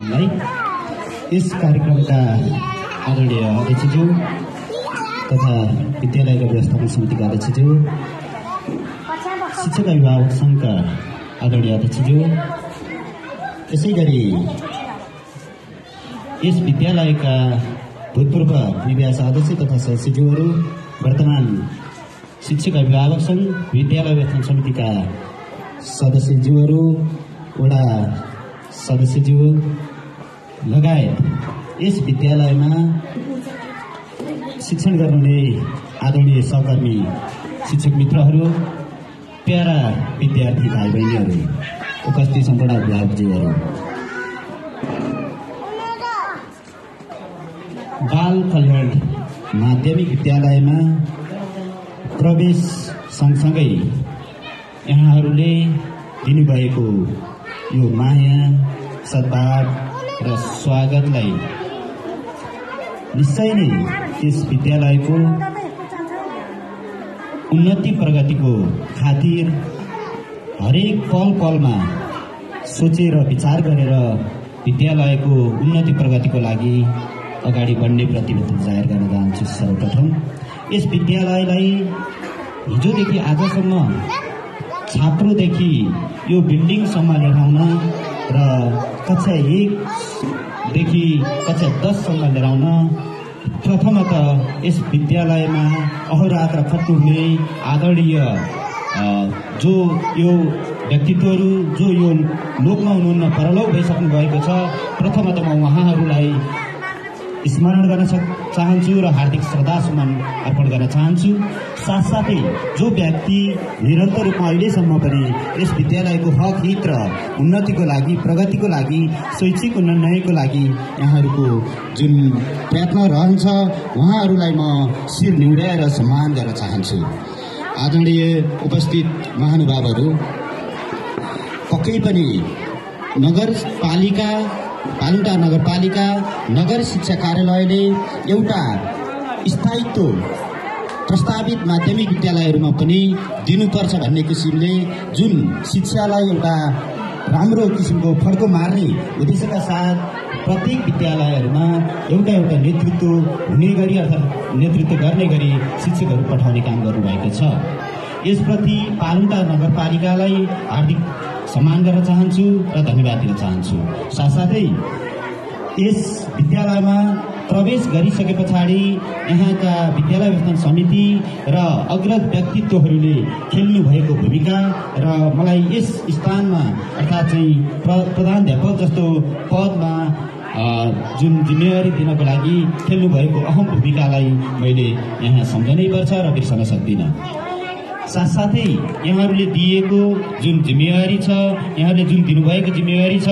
इस कार्यक्रमका आदरणीय अध्यक्षज्यू तथा विद्यालयका व्यवस्थापन समितिका अध्यक्षज्यू, शिक्षक अभिभावक संघका आदरणीय अध्यक्षज्यू, त्यसैगरी यस विद्यालयका भूतपूर्व निवास अध्यक्ष तथा सदस्यज्यूहरू, वर्तमान शिक्षक अभिभावक संघ विद्यालय व्यवस्थापन समितिका सदस्यज्यूहरू, वडा सदस्यज्यू लगायत यस विद्यालयमा शिक्षण गर्नुहुने आदरणीय सहकर्मी शिक्षक मित्रहरू, प्यारा विद्यार्थी भाइ बहिनीहरू, उपस्थित सम्पूर्ण अभिभावकज्यूहरू, बाल कल्याण माध्यमिक विद्यालयमा प्रवेश सँगसँगै यहाँहरूले दिनुभएको यो माया, सद्भाव र स्वागतलाई निश्चय नै यस विद्यालयको उन्नति प्रगतिको खातिर हरेक पल पलमा सोचेर विचार गरेर विद्यालयको उन्नति प्रगतिको लागि अगाडि बढ्ने प्रतिबद्धता जाहेर गर्न चाहन्छु। सर्वप्रथम यस विद्यालयलाई हिजोदेखि आजसम्म छाप्रोदेखि यो बिल्डिङसम्म ल्याउन र कक्षा 1 देखि कक्षा 10 सम्म ल्याउन प्रथमतः यस विद्यालयमा अहोरात्र खट्नुहुने आदरणीय जो यो व्यक्तित्वहरू जो यो लोकमा हुनुहुन्न परलोक भइसक्नु भएको छ, प्रथमतः म उहाँहरूलाई स्मरण गर्न चाहन्छु र हार्दिक श्रद्धासुमन अर्पण गर्न चाहन्छु। साथसाथै जो व्यक्ति निरन्तर रूपमा अहिलेसम्म पनि यस विद्यालयको हक हित र उन्नतिको लागि, प्रगतिको लागि, शैक्षिक उन्नयनको लागि यहाँहरूको जुन प्रयत्न रहन्छ, उहाँहरूलाई म शिर निहुर्याएर सम्मान गर्न चाहन्छु। आदरणीय उपस्थित महानुभावहरू, पक्कै पनि पालुटा नगरपालिका नगर शिक्षा कार्यालयले एउटा स्थायित्व प्रस्तावित माध्यमिक विद्यालयहरूमा पनि दिनुपर्छ भन्ने किसिमले जुन शिक्षालाई एउटा राम्रो किसिमको फड्को मार्ने उद्देश्यका साथ प्रत्येक विद्यालयहरूमा एउटा नेतृत्व हुने गरी अर्थात् नेतृत्व गर्ने गरी शिक्षकहरू पठाउने काम गर्नुभएको छ। यसप्रति पालुटा नगरपालिकालाई हार्दिक सम्मान गर्न चाहन्छु र धन्यवाद दिन चाहन्छु। साथसाथै यस विद्यालयमा प्रवेश गरिसके पछाडि यहाँका विद्यालय व्यवस्थापन समिति र अग्रज व्यक्तित्वहरूले खेल्नु भएको भूमिका र मलाई यस स्थानमा अर्थात् चाहिँ प्रधानाध्यापक जस्तो पदमा जुन जिम्मेवारी दिनको लागि खेल्नु भएको अहम भूमिकालाई मैले यहाँ सम्झनै पर्छ र बिर्सन सक्दिनँ। साथसाथै यहाँहरूले दिएको जुन जिम्मेवारी छ, यहाँहरूले जुन दिनुभएको जिम्मेवारी छ,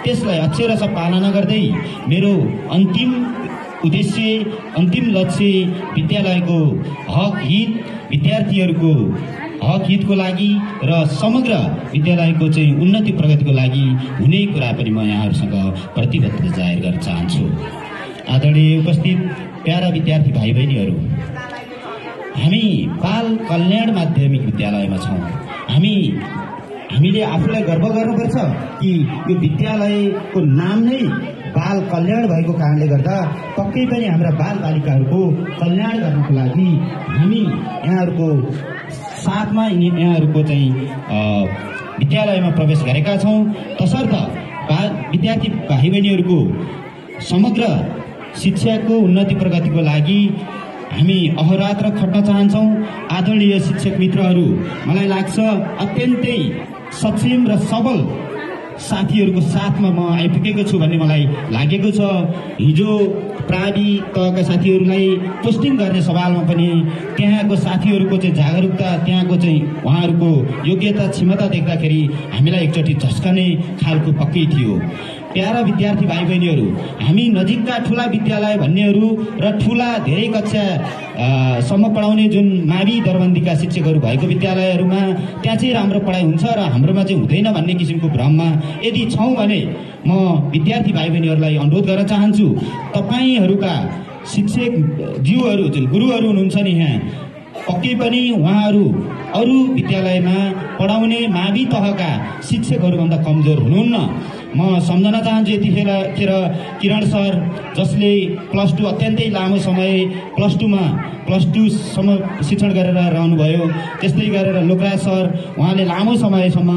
त्यसलाई अक्षरशः पालना गर्दै मेरो अन्तिम उद्देश्य, अन्तिम लक्ष्य विद्यालयको हक हित, विद्यार्थीहरूको हक हितको लागि र समग्र विद्यालयको चाहिँ उन्नति प्रगतिको लागि हुने कुरा पनि म यहाँहरूसँग प्रतिबद्धता जाहेर गर्न चाहन्छु। आदरणीय उपस्थित प्यारा विद्यार्थी भाइ बहिनीहरू, हामी बाल कल्याण माध्यमिक विद्यालयमा छौँ। हामीले आफूलाई गर्व गर्नुपर्छ कि यो विद्यालयको नाम नै बाल कल्याण भएको कारणले गर्दा पक्कै पनि हाम्रा बाल बालिकाहरूको कल्याण गर्नको लागि हामी यहाँहरूको साथमा यहाँहरूको चाहिँ विद्यालयमा प्रवेश गरेका छौँ। तसर्थ विद्यार्थी भाइ बहिनीहरूको समग्र शिक्षाको उन्नति प्रगतिको लागि हामी अहोरात्र खट्न चाहन्छौँ। आदरणीय शिक्षक मित्रहरू, मलाई लाग्छ अत्यन्तै सक्षम र सबल साथीहरूको साथमा म आइपुगेको छु भन्ने मलाई लागेको छ। हिजो प्रावि तहका साथीहरूलाई पोस्टिङ गर्ने सवालमा पनि त्यहाँको साथीहरूको चाहिँ जागरुकता, त्यहाँको चाहिँ उहाँहरूको योग्यता क्षमता देख्दाखेरि हामीलाई एकचोटि झस्कने खालको पक्कै थियो। प्यारा विद्यार्थी भाइ बहिनीहरू, हामी नजिकका ठुला विद्यालय भन्नेहरू र ठुला धेरै कक्षा सम्म पढाउने जुन मावि दरबन्दीका शिक्षकहरू भएको विद्यालयहरूमा त्यहाँ चाहिँ राम्रो पढाइ हुन्छ र हाम्रोमा चाहिँ हुँदैन भन्ने किसिमको भ्रममा यदि छौँ भने म विद्यार्थी भाइ बहिनीहरूलाई अनुरोध गर्न चाहन्छु, तपाईँहरूका शिक्षक ज्यूहरू जुन गुरुहरू हुनुहुन्छ नि, यहाँ पक्कै पनि उहाँहरू अरू विद्यालयमा पढाउने मावि तहका शिक्षकहरूभन्दा कमजोर हुनुहुन्न। म सम्झन चाहन्छु यतिखेर किरण सर जसले +2 अत्यन्तै लामो समय +2सम्म शिक्षण गरेर रहनुभयो। त्यस्तै गरेर लोकराज सर उहाँले लामो समयसम्म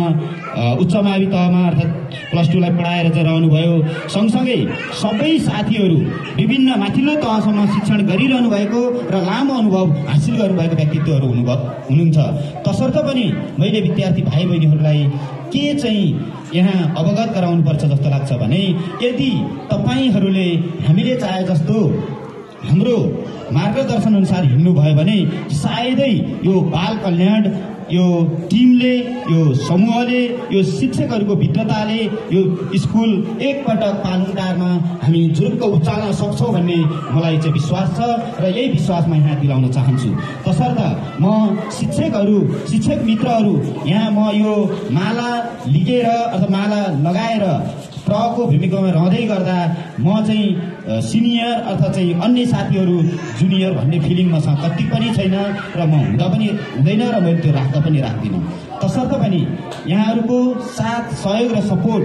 उच्च मावि तहमा अर्थात् +2 लाई पढाएर चाहिँ रहनुभयो। सँगसँगै सबै साथीहरू विभिन्न माथिल्लो तहसम्म शिक्षण गरिरहनु भएको र लामो अनुभव हासिल गर्नुभएको व्यक्तित्वहरू हुनुहुन्छ। तसर्थ पनि मैले विद्यार्थी भाइ बहिनीहरूलाई के चाहिँ यहाँ अवगत गराउनुपर्छ जस्तो लाग्छ भने यदि तपाईहरूले हामीले चाहे जस्तो हाम्रो मार्गदर्शन अनुसार हिँड्नु भयो भने सायदै यो बाल कल्याण यो टिमले यो समूहले यो शिक्षकहरूको भित्रताले यो स्कुल एकपटक पालुङटारमा हामी जुरुक्क उचाल्न सक्छौँ भन्ने मलाई चाहिँ विश्वास छ र यही विश्वास म यहाँ दिलाउन चाहन्छु। तसर्थ म शिक्षक मित्रहरू यहाँ म यो माला लिएर अथवा माला लगाएर प्रको भूमिकामा रहँदै गर्दा म चाहिँ सिनियर अथवा चाहिँ अन्य साथीहरू जुनियर भन्ने फिलिङ मसँग कति पनि छैन र म हुँदैन र मैले त्यो राख्दा पनि राख्दिनँ। तसर्थ पनि यहाँहरूको साथ सहयोग र सपोर्ट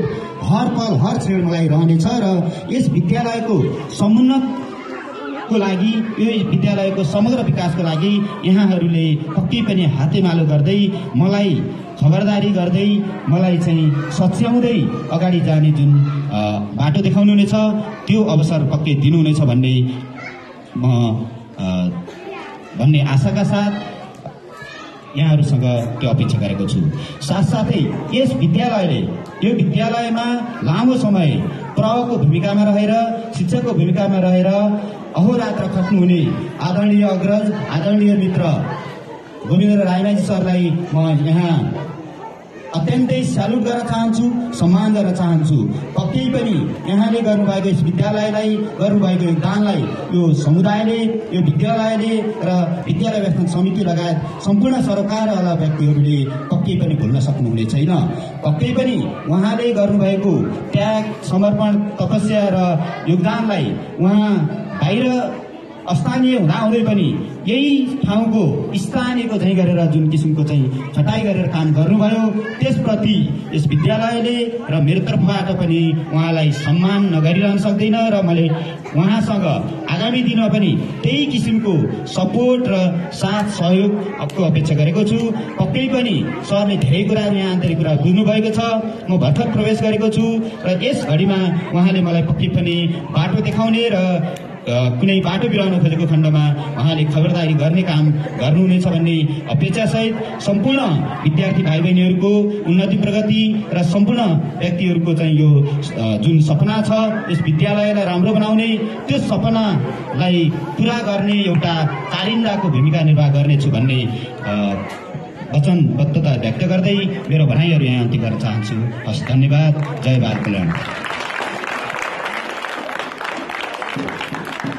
हर पल हर क्षण मलाई रहनेछ र यस विद्यालयको समुन्नतको लागि यो विद्यालयको समग्र विकासको लागि यहाँहरूले पक्कै पनि हातेमालो गर्दै मलाई खबरदारी गर्दै मलाई चाहिँ सच्याउँदै अगाडि जाने जुन बाटो देखाउनुहुनेछ त्यो अवसर पक्कै दिनुहुनेछ भन्ने आशाका साथ यहाँहरूसँग त्यो अपेक्षा गरेको छु। साथसाथै यो विद्यालयमा लामो समय प्रको भूमिकामा रहेर शिक्षकको भूमिकामा रहेर अहोरात्र खट्नुहुने आदरणीय अग्रज आदरणीय मित्र गोविन्द राईमाझी सरलाई म यहाँ अत्यन्तै स्यालुट गर्न चाहन्छु, सम्मान गर्न चाहन्छु। पक्कै पनि यहाँले गर्नुभएको यस विद्यालयलाई गर्नुभएको योगदानलाई यो समुदायले यो विद्यालयले र विद्यालय व्यवस्थापन समिति लगायत सम्पूर्ण सरकारवाला व्यक्तिहरूले पक्कै पनि भुल्न सक्नुहुने छैन। पक्कै पनि उहाँले गर्नुभएको त्याग समर्पण तपस्या र योगदानलाई उहाँ बाहिर स्थानीय हुँदाहुँदै पनि यही ठाउँको स्थानीयको चाहिँ गरेर जुन किसिमको चाहिँ छटाई गरेर काम गर्नुभयो त्यसप्रति यस विद्यालयले र मेरो तर्फबाट पनि उहाँलाई सम्मान नगरिरहन सक्दैन र मैले उहाँसँग आगामी दिनमा पनि त्यही किसिमको सपोर्ट र साथ सहयोगको अपेक्षा गरेको छु। पक्कै पनि सरले धेरै कुरा यहाँ आन्तरिक कुरा बुझ्नुभएको छ। म भर्खर प्रवेश गरेको छु र यस घडीमा उहाँले मलाई पक्कै पनि बाटो देखाउने र कुनै बाटो बिराउन खोजेको खण्डमा उहाँले खबरदारी गर्ने काम गर्नुहुनेछ भन्ने अपेक्षासहित सम्पूर्ण विद्यार्थी भाइ बहिनीहरूको उन्नति प्रगति र सम्पूर्ण व्यक्तिहरूको चाहिँ यो जुन सपना छ यस विद्यालयलाई राम्रो बनाउने त्यो सपनालाई पुरा गर्ने एउटा कारिन्दाको भूमिका निर्वाह गर्नेछु भन्ने वचनबद्धता व्यक्त गर्दै मेरो भनाइहरू यहाँ अन्त्य गर्न चाहन्छु। हस्, धन्यवाद। जय बाल कल्याण।